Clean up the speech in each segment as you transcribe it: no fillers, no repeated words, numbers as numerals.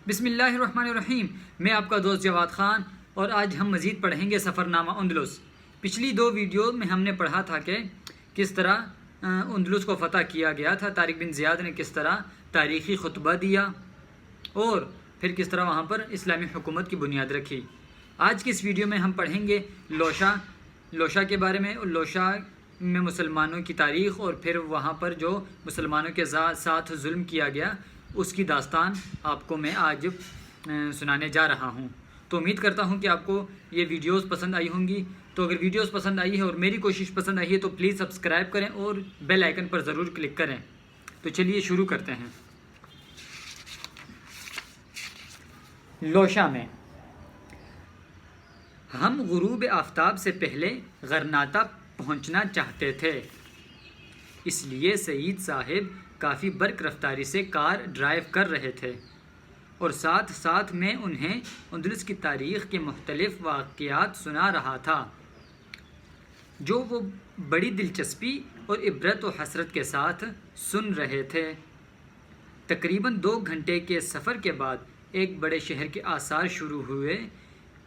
بسم اللہ الرحمن الرحیم۔ میں آپ کا دوست جواد خان اور آج ہم مزید پڑھیں گے سفر نامہ اندلس۔ پچھلی دو ویڈیو میں ہم نے پڑھا تھا کہ کس طرح اندلس کو فتح کیا گیا تھا، طارق بن زیاد نے کس طرح تاریخی خطبہ دیا اور پھر کس طرح وہاں پر اسلامی حکومت کی بنیاد رکھی۔ آج کی اس ویڈیو میں ہم پڑھیں گے لوشا کے بارے میں، لوشا میں مسلمانوں کی تاریخ اور پھر وہاں پر جو مسلمانوں کے ساتھ ظلم کیا گیا اس کی داستان آپ کو میں آج سنانے جا رہا ہوں۔ تو امید کرتا ہوں کہ آپ کو یہ ویڈیوز پسند آئی ہوں گی۔ تو اگر ویڈیوز پسند آئی ہے اور میری کوشش پسند آئی ہے تو پلیز سبسکرائب کریں اور بیل آئیکن پر ضرور کلک کریں۔ تو چلیے شروع کرتے ہیں۔ لوشا میں ہم غروب آفتاب سے پہلے غرناطہ پہنچنا چاہتے تھے، اس لیے سعید صاحب کافی برق رفتاری سے کار ڈرائیو کر رہے تھے اور ساتھ ساتھ میں انہیں اندلس کی تاریخ کے مختلف واقعات سنا رہا تھا جو وہ بڑی دلچسپی اور عبرت و حسرت کے ساتھ سن رہے تھے۔ تقریباً 2 گھنٹے کے سفر کے بعد ایک بڑے شہر کے آثار شروع ہوئے۔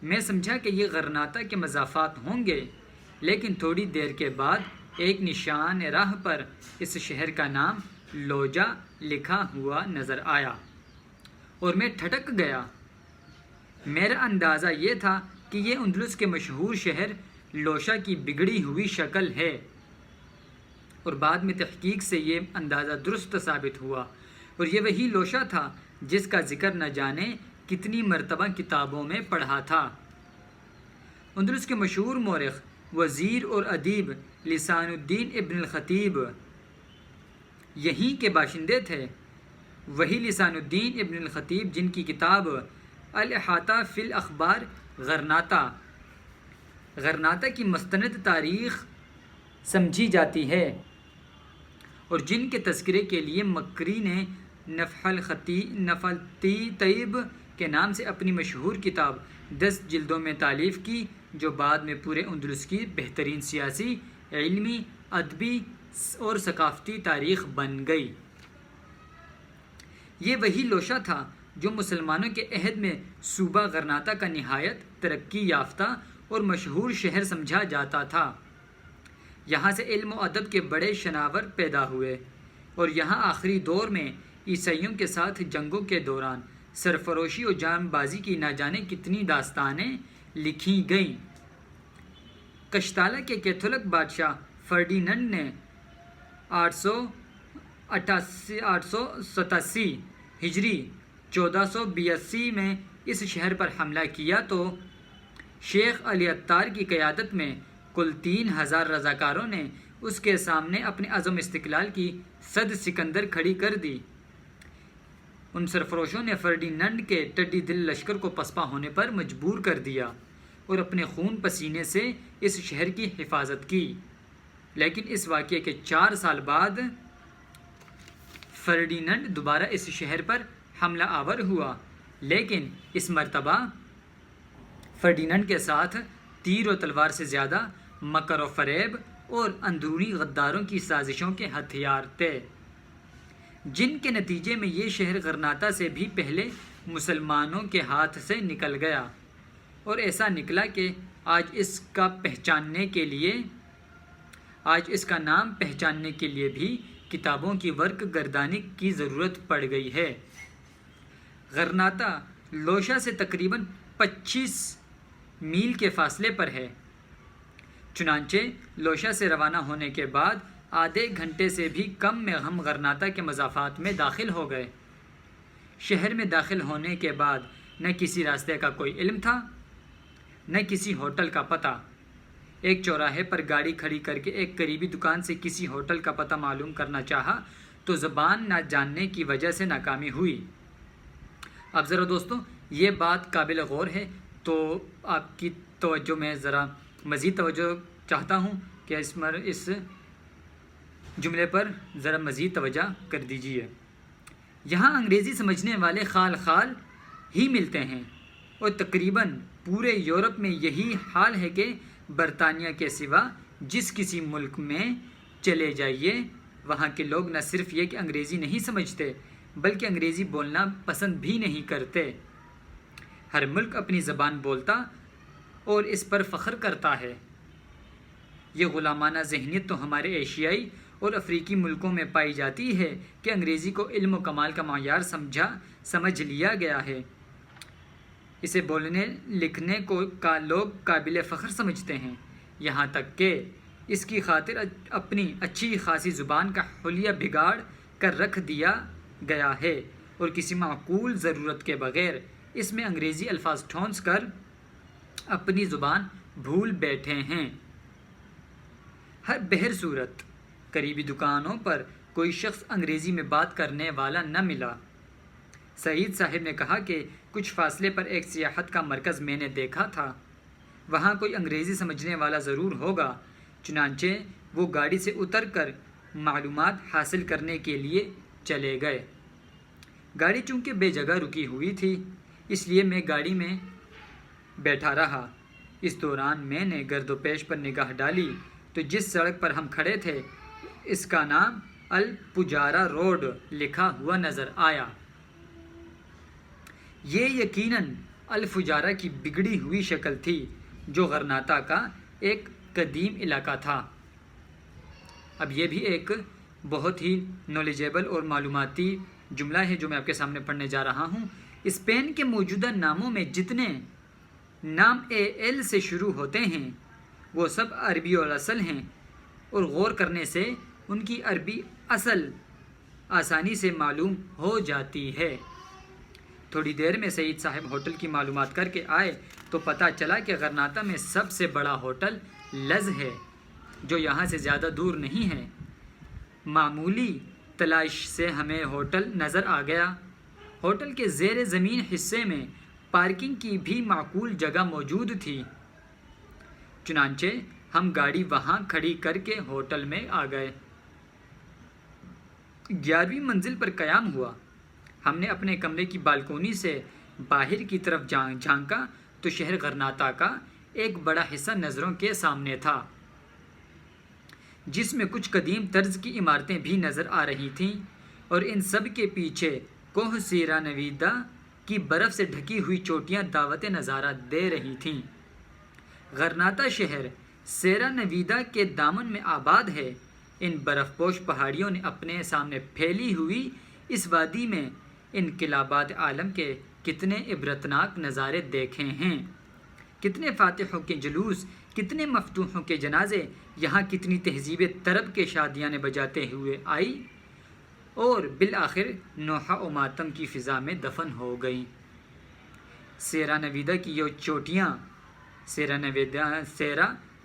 میں سمجھا کہ یہ غرناطہ کے مضافات ہوں گے، لیکن تھوڑی دیر کے بعد ایک نشان راہ پر اس شہر کا نام لوجا لکھا ہوا نظر آیا اور میں ٹھٹک گیا۔ میرا اندازہ یہ تھا کہ یہ اندلس کے مشہور شہر لوشا کی بگڑی ہوئی شکل ہے، اور بعد میں تحقیق سے یہ اندازہ درست ثابت ہوا، اور یہ وہی لوشا تھا جس کا ذکر نہ جانے کتنی مرتبہ کتابوں میں پڑھا تھا۔ اندلس کے مشہور مورخ، وزیر اور ادیب لسان الدین ابن الخطیب یہیں کے باشندے تھے۔ وہی لسان الدین ابن الخطیب جن کی کتاب الاحاطہ فی الاخبار غرناطہ کی مستند تاریخ سمجھی جاتی ہے، اور جن کے تذکرے کے لیے مکری نے نفلطیب کے نام سے اپنی مشہور کتاب 10 جلدوں میں تالیف کی، جو بعد میں پورے اندلس کی بہترین سیاسی، علمی، ادبی اور ثقافتی تاریخ بن گئی۔ یہ وہی لوشا تھا جو مسلمانوں کے عہد میں صوبہ غرناطہ کا نہایت ترقی یافتہ اور مشہور شہر سمجھا جاتا تھا۔ یہاں سے علم و ادب کے بڑے شناور پیدا ہوئے، اور یہاں آخری دور میں عیسائیوں کے ساتھ جنگوں کے دوران سرفروشی اور جان بازی کی نہ جانے کتنی داستانیں لکھی گئیں۔ کشتالہ کے کیتھولک بادشاہ فرڈیننڈ نے 887 ہجری 1482 میں اس شہر پر حملہ کیا تو شیخ علی عطار کی قیادت میں کل 3000 رضاکاروں نے اس کے سامنے اپنے عزم استقلال کی صد سکندر کھڑی کر دی۔ ان سرفروشوں نے فرڈیننڈ کے ٹڈی دل لشکر کو پسپا ہونے پر مجبور کر دیا اور اپنے خون پسینے سے اس شہر کی حفاظت کی، لیکن اس واقعے کے 4 سال بعد فرڈیننڈ دوبارہ اس شہر پر حملہ آور ہوا، لیکن اس مرتبہ فرڈیننڈ کے ساتھ تیر و تلوار سے زیادہ مکر و فریب اور اندرونی غداروں کی سازشوں کے ہتھیار تھے، جن کے نتیجے میں یہ شہر غرناطہ سے بھی پہلے مسلمانوں کے ہاتھ سے نکل گیا، اور ایسا نکلا کہ آج اس کا نام پہچاننے کے لیے بھی کتابوں کی ورق گردانی کی ضرورت پڑ گئی ہے۔ غرناطہ لوشا سے تقریباً 25 میل کے فاصلے پر ہے۔ چنانچہ لوشا سے روانہ ہونے کے بعد آدھے گھنٹے سے بھی کم میں ہم غرناطہ کے مضافات میں داخل ہو گئے۔ شہر میں داخل ہونے کے بعد نہ کسی راستے کا کوئی علم تھا، نہ کسی ہوٹل کا پتہ۔ ایک چوراہے پر گاڑی کھڑی کر کے ایک قریبی دکان سے کسی ہوٹل کا پتہ معلوم کرنا چاہا تو زبان نہ جاننے کی وجہ سے ناکامی ہوئی۔ اب ذرا دوستوں یہ بات قابل غور ہے، تو آپ کی توجہ میں ذرا مزید توجہ چاہتا ہوں کہ اس جملے پر ذرا مزید توجہ کر دیجیے۔ یہاں انگریزی سمجھنے والے خال خال ہی ملتے ہیں، اور تقریباً پورے یورپ میں یہی حال ہے کہ برطانیہ کے سوا جس کسی ملک میں چلے جائیے، وہاں کے لوگ نہ صرف یہ کہ انگریزی نہیں سمجھتے بلکہ انگریزی بولنا پسند بھی نہیں کرتے۔ ہر ملک اپنی زبان بولتا اور اس پر فخر کرتا ہے۔ یہ غلامانہ ذہنیت تو ہمارے ایشیائی اور افریقی ملکوں میں پائی جاتی ہے کہ انگریزی کو علم و کمال کا معیار سمجھ لیا گیا ہے۔ اسے بولنے لکھنے کا لوگ قابل فخر سمجھتے ہیں، یہاں تک کہ اس کی خاطر اپنی اچھی خاصی زبان کا حلیہ بگاڑ کر رکھ دیا گیا ہے اور کسی معقول ضرورت کے بغیر اس میں انگریزی الفاظ ٹھونس کر اپنی زبان بھول بیٹھے ہیں۔ ہر بہر صورت قریبی دکانوں پر کوئی شخص انگریزی میں بات کرنے والا نہ ملا۔ سعید صاحب نے کہا کہ کچھ فاصلے پر ایک سیاحت کا مرکز میں نے دیکھا تھا، وہاں کوئی انگریزی سمجھنے والا ضرور ہوگا، چنانچہ وہ گاڑی سے اتر کر معلومات حاصل کرنے کے لیے چلے گئے۔ گاڑی چونکہ بے جگہ رکی ہوئی تھی، اس لیے میں گاڑی میں بیٹھا رہا۔ اس دوران میں نے گرد و پیش پر نگاہ ڈالی تو جس سڑک پر ہم کھڑے تھے اس کا نام الپجارا روڈ لکھا ہوا نظر آیا۔ یہ یقیناً الفجارا کی بگڑی ہوئی شکل تھی جو غرناطہ کا ایک قدیم علاقہ تھا۔ اب یہ بھی ایک بہت ہی نالجیبل اور معلوماتی جملہ ہے جو میں آپ کے سامنے پڑھنے جا رہا ہوں۔ اسپین کے موجودہ ناموں میں جتنے نام AL سے شروع ہوتے ہیں وہ سب عربی الاصل ہیں اور غور کرنے سے ان کی عربی اصل آسانی سے معلوم ہو جاتی ہے۔ تھوڑی دیر میں سعید صاحب ہوٹل کی معلومات کر کے آئے تو پتہ چلا کہ غرناطہ میں سب سے بڑا ہوٹل لز ہے جو یہاں سے زیادہ دور نہیں ہے۔ معمولی تلاش سے ہمیں ہوٹل نظر آ گیا۔ ہوٹل کے زیر زمین حصے میں پارکنگ کی بھی معقول جگہ موجود تھی، چنانچہ ہم گاڑی وہاں کھڑی کر کے ہوٹل میں آ گئے۔ 11ویں منزل پر قیام ہوا۔ ہم نے اپنے کمرے کی بالکونی سے باہر کی طرف جھانکا تو شہر غرناطہ کا ایک بڑا حصہ نظروں کے سامنے تھا، جس میں کچھ قدیم طرز کی عمارتیں بھی نظر آ رہی تھیں اور ان سب کے پیچھے کوہ سیرا نویدا کی برف سے ڈھکی ہوئی چوٹیاں دعوت نظارہ دے رہی تھیں۔ غرناطہ شہر سیرا نویدا کے دامن میں آباد ہے۔ ان برف پوش پہاڑیوں نے اپنے سامنے پھیلی ہوئی اس وادی میں انقلابات عالم کے کتنے عبرتناک نظارے دیکھے ہیں، کتنے فاتحوں کے جلوس، کتنے مفتوحوں کے جنازے، یہاں کتنی تہذیب طرب کے شادیاں بجاتے ہوئے آئی اور بالآخر نوحہ و ماتم کی فضا میں دفن ہو گئیں۔ سیرا نویدا کی یہ چوٹیاں سیرا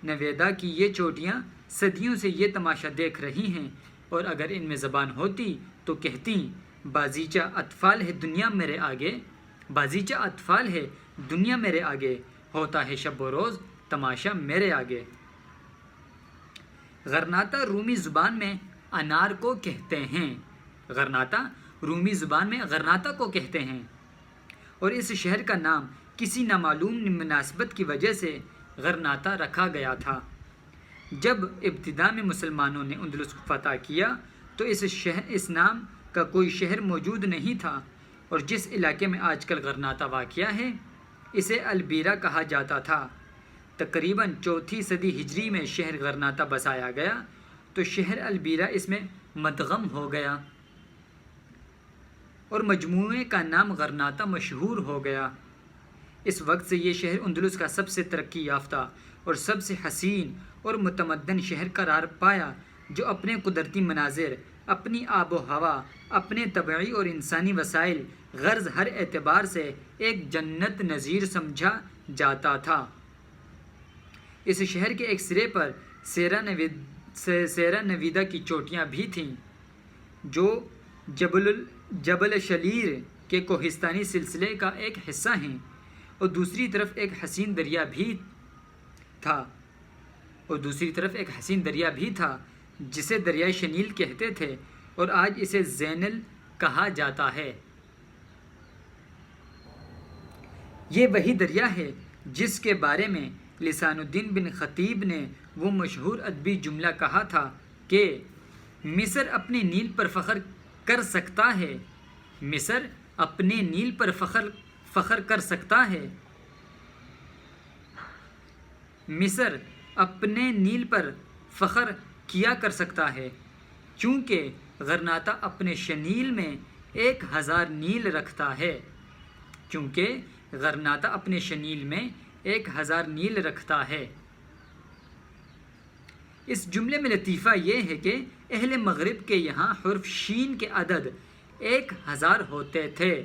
نویدا کی یہ چوٹیاں صدیوں سے یہ تماشا دیکھ رہی ہیں اور اگر ان میں زبان ہوتی تو کہتی بازیچہ اطفال ہے دنیا میرے آگے، بازیچہ اطفال ہے دنیا میرے آگے، ہوتا ہے شب و روز تماشا میرے آگے۔ غرناطہ رومی زبان میں انار کو کہتے ہیں، غرناطہ رومی زبان میں غرناطہ کو کہتے ہیں، اور اس شہر کا نام کسی نامعلوم مناسبت کی وجہ سے غرناطہ رکھا گیا تھا۔ جب ابتدا میں مسلمانوں نے اندلس کو فتح کیا تو اس نام کا کوئی شہر موجود نہیں تھا، اور جس علاقے میں آج کل غرناطہ واقع ہے اسے البیرا کہا جاتا تھا۔ تقریباً 4 صدی ہجری میں شہر غرناطہ بسایا گیا تو شہر البیرا اس میں مدغم ہو گیا اور مجموعے کا نام غرناطہ مشہور ہو گیا۔ اس وقت سے یہ شہر اندلس کا سب سے ترقی یافتہ اور سب سے حسین اور متمدن شہر قرار پایا، جو اپنے قدرتی مناظر، اپنی آب و ہوا، اپنے طبعی اور انسانی وسائل غرض ہر اعتبار سے ایک جنت نظیر سمجھا جاتا تھا۔ اس شہر کے ایک سرے پر سیرا نویدا کی چوٹیاں بھی تھیں جو جبل شلیر کے کوہستانی سلسلے کا ایک حصہ ہیں، اور دوسری طرف ایک حسین دریا بھی تھا جسے دریائے شنیل کہتے تھے اور آج اسے زینل کہا جاتا ہے۔ یہ وہی دریا ہے جس کے بارے میں لسان الدین بن خطیب نے وہ مشہور ادبی جملہ کہا تھا کہ مصر اپنے نیل پر فخر کر سکتا ہے مصر اپنے نیل پر فخر کر سکتا ہے؟ مصر اپنے نیل پر فخر کیا کر سکتا ہے، چونکہ غرناطہ اپنے شنیل میں 1000 نیل رکھتا ہے، چونکہ غرناطہ اپنے شنیل میں 1000 نیل رکھتا ہے۔ اس جملے میں لطیفہ یہ ہے کہ اہل مغرب کے یہاں حرف شین کے عدد 1000 ہوتے تھے،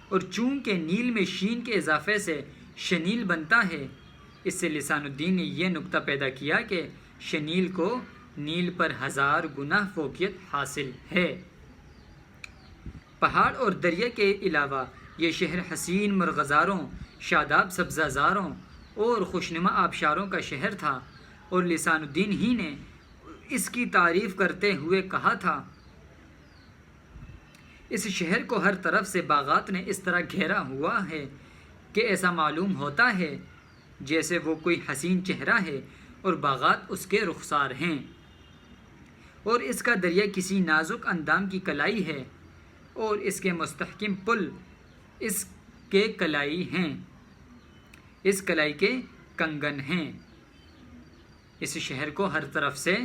اور چونکہ نیل میں شین کے اضافے سے شنیل بنتا ہے، اس سے لسان الدین نے یہ نکتہ پیدا کیا کہ شنیل کو نیل پر 1000 گنا فوقیت حاصل ہے۔ پہاڑ اور دریا کے علاوہ یہ شہر حسین مرغزاروں، شاداب سبزہ زاروں اور خوشنما آبشاروں کا شہر تھا، اور لسان الدین ہی نے اس کی تعریف کرتے ہوئے کہا تھا، اس شہر کو ہر طرف سے باغات نے اس طرح گھیرا ہوا ہے کہ ایسا معلوم ہوتا ہے جیسے وہ کوئی حسین چہرہ ہے اور باغات اس کے رخسار ہیں، اور اس کا دریا کسی نازک اندام کی کلائی ہے، اور اس کے مستحکم پل اس کے کلائی ہیں، اس کلائی کے کنگن ہیں۔ اس شہر کو ہر طرف سے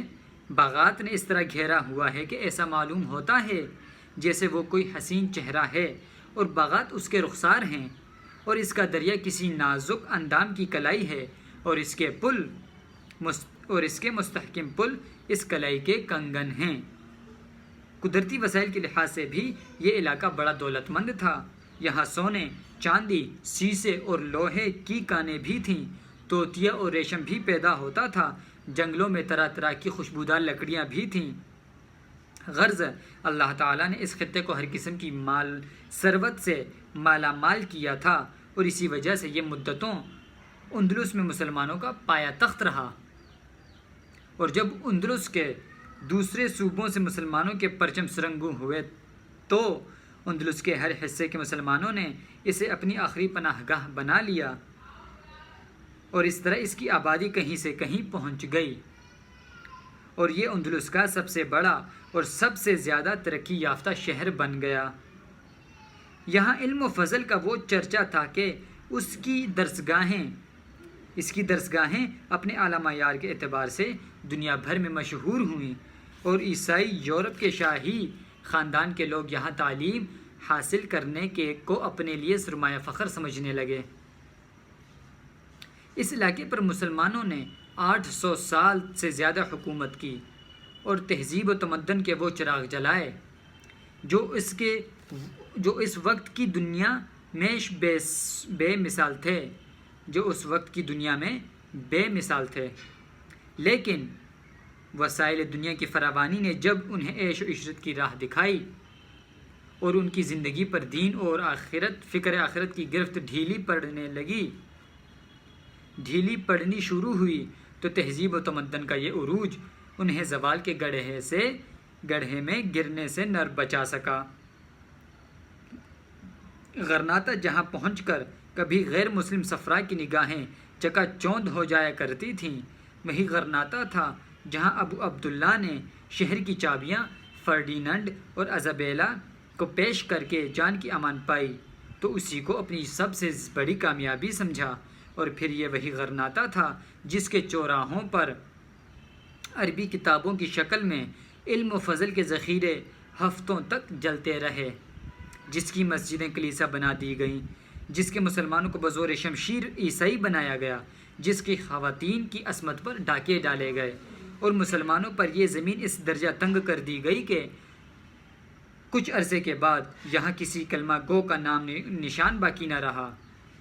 باغات نے اس طرح گھیرا ہوا ہے کہ ایسا معلوم ہوتا ہے جیسے وہ کوئی حسین چہرہ ہے اور باغات اس کے رخسار ہیں، اور اس کا دریا کسی نازک اندام کی کلائی ہے، اور اس کے مستحکم پل اس کلائی کے کنگن ہیں۔ قدرتی وسائل کے لحاظ سے بھی یہ علاقہ بڑا دولت مند تھا۔ یہاں سونے، چاندی، سیسے اور لوہے کی کانیں بھی تھیں، توتیا اور ریشم بھی پیدا ہوتا تھا، جنگلوں میں طرح طرح کی خوشبودار لکڑیاں بھی تھیں۔ غرض اللہ تعالیٰ نے اس خطے کو ہر قسم کی مال ثروت سے مالا مال کیا تھا، اور اسی وجہ سے یہ مدتوں اندلس میں مسلمانوں کا پایا تخت رہا، اور جب اندلس کے دوسرے صوبوں سے مسلمانوں کے پرچم سرنگوں ہوئے تو اندلس کے ہر حصے کے مسلمانوں نے اسے اپنی آخری پناہ گاہ بنا لیا، اور اس طرح اس کی آبادی کہیں سے کہیں پہنچ گئی، اور یہ اندلس کا سب سے بڑا اور سب سے زیادہ ترقی یافتہ شہر بن گیا۔ یہاں علم و فضل کا وہ چرچا تھا کہ اس کی درسگاہیں اپنے اعلیٰ معیار کے اعتبار سے دنیا بھر میں مشہور ہوئیں، اور عیسائی یورپ کے شاہی خاندان کے لوگ یہاں تعلیم حاصل کرنے کو اپنے لیے سرمایہ فخر سمجھنے لگے۔ اس علاقے پر مسلمانوں نے 800 سال سے زیادہ حکومت کی، اور تہذیب و تمدن کے وہ چراغ جلائے جو اس وقت کی دنیا میں بے مثال تھے، لیکن وسائل دنیا کی فراوانی نے جب انہیں عیش و عشرت کی راہ دکھائی، اور ان کی زندگی پر دین اور فکر آخرت کی گرفت ڈھیلی پڑنی شروع ہوئی، تو تہذیب و تمدن کا یہ عروج انہیں زوال کے گڑھے میں گرنے سے نہ بچا سکا۔ غرناطہ جہاں پہنچ کر کبھی غیر مسلم سفراء کی نگاہیں چکا چوندھ ہو جایا کرتی تھیں، وہی غرناطہ تھا جہاں ابو عبداللہ نے شہر کی چابیاں فرڈیننڈ اور ایزابیلا کو پیش کر کے جان کی امان پائی، تو اسی کو اپنی سب سے بڑی کامیابی سمجھا۔ اور پھر یہ وہی غرناطہ تھا جس کے چوراہوں پر عربی کتابوں کی شکل میں علم و فضل کے ذخیرے ہفتوں تک جلتے رہے، جس کی مسجدیں کلیسا بنا دی گئیں، جس کے مسلمانوں کو بزور شمشیر عیسائی بنایا گیا، جس کی خواتین کی عصمت پر ڈاکے ڈالے گئے، اور مسلمانوں پر یہ زمین اس درجہ تنگ کر دی گئی کہ کچھ عرصے کے بعد یہاں کسی کلمہ گو کا نام نشان باقی نہ رہا۔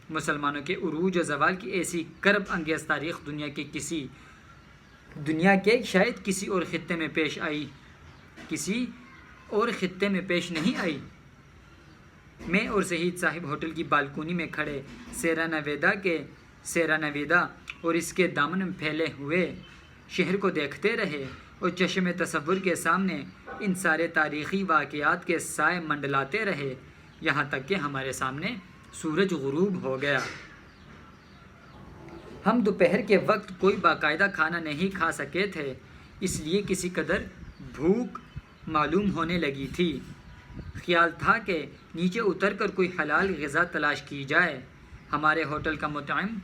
مسلمانوں کے عروج و زوال کی ایسی کرب انگیز تاریخ دنیا کے شاید کسی اور خطے میں پیش نہیں آئی۔ میں اور شہید صاحب ہوٹل کی بالکونی میں کھڑے سیرا نویدا اور اس کے دامن میں پھیلے ہوئے شہر کو دیکھتے رہے، اور چشم تصور کے سامنے ان سارے تاریخی واقعات کے سائے منڈلاتے رہے، یہاں تک کہ ہمارے سامنے سورج غروب ہو گیا۔ ہم دوپہر کے وقت کوئی باقاعدہ کھانا نہیں کھا سکے تھے، اس لیے کسی قدر بھوک معلوم ہونے لگی تھی۔ خیال تھا کہ نیچے اتر کر کوئی حلال غذا تلاش کی جائے۔ ہمارے ہوٹل کا مطعم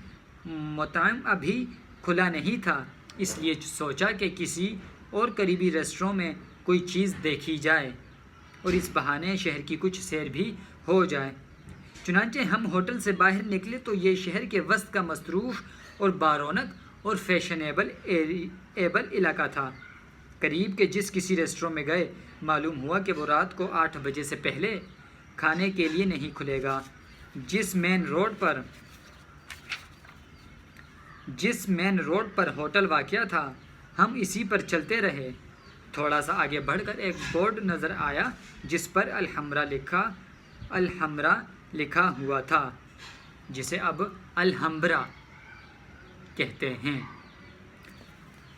ابھی کھلا نہیں تھا، اس لیے سوچا کہ کسی اور قریبی ریسٹوروں میں کوئی چیز دیکھی جائے اور اس بہانے شہر کی کچھ سیر بھی ہو جائے۔ چنانچہ ہم ہوٹل سے باہر نکلے تو یہ شہر کے وسط کا مصروف اور بارونق اور فیشنیبل علاقہ تھا۔ قریب کے جس کسی ریسٹوروں میں گئے، معلوم ہوا کہ وہ رات کو 8 بجے سے پہلے کھانے کے لیے نہیں کھلے گا۔ جس مین روڈ پر ہوٹل واقع تھا، ہم اسی پر چلتے رہے۔ تھوڑا سا آگے بڑھ کر ایک بورڈ نظر آیا جس پر الحمرا لکھا ہوا تھا، جسے اب الحمبرا کہتے ہیں۔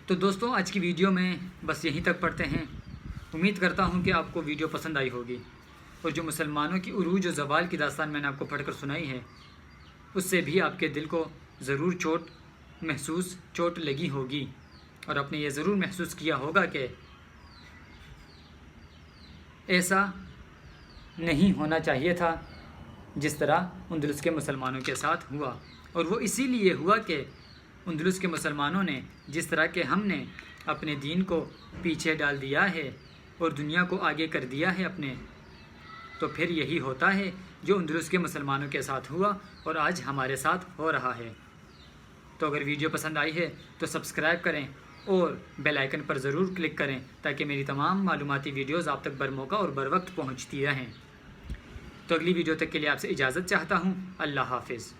تو دوستوں، آج کی ویڈیو میں بس یہیں تک پڑھتے ہیں۔ امید کرتا ہوں کہ آپ کو ویڈیو پسند آئی ہوگی، اور جو مسلمانوں کی عروج و زوال کی داستان میں نے آپ کو پڑھ کر سنائی ہے، اس سے بھی آپ کے دل کو ضرور چوٹ لگی ہوگی، اور آپ نے یہ ضرور محسوس کیا ہوگا کہ ایسا نہیں ہونا چاہیے تھا جس طرح اندلس کے مسلمانوں کے ساتھ ہوا۔ اور وہ اسی لیے ہوا کہ اندلس کے مسلمانوں نے جس طرح کہ ہم نے اپنے دین کو پیچھے ڈال دیا ہے اور دنیا کو آگے کر دیا ہے اپنے، تو پھر یہی ہوتا ہے جو اندلس کے مسلمانوں کے ساتھ ہوا اور آج ہمارے ساتھ ہو رہا ہے۔ تو اگر ویڈیو پسند آئی ہے تو سبسکرائب کریں اور بیل آئیکن پر ضرور کلک کریں تاکہ میری تمام معلوماتی ویڈیوز آپ تک برموقع اور بروقت پہنچتی رہیں۔ تو اگلی ویڈیو تک کے لیے آپ سے اجازت چاہتا ہوں۔ اللہ حافظ۔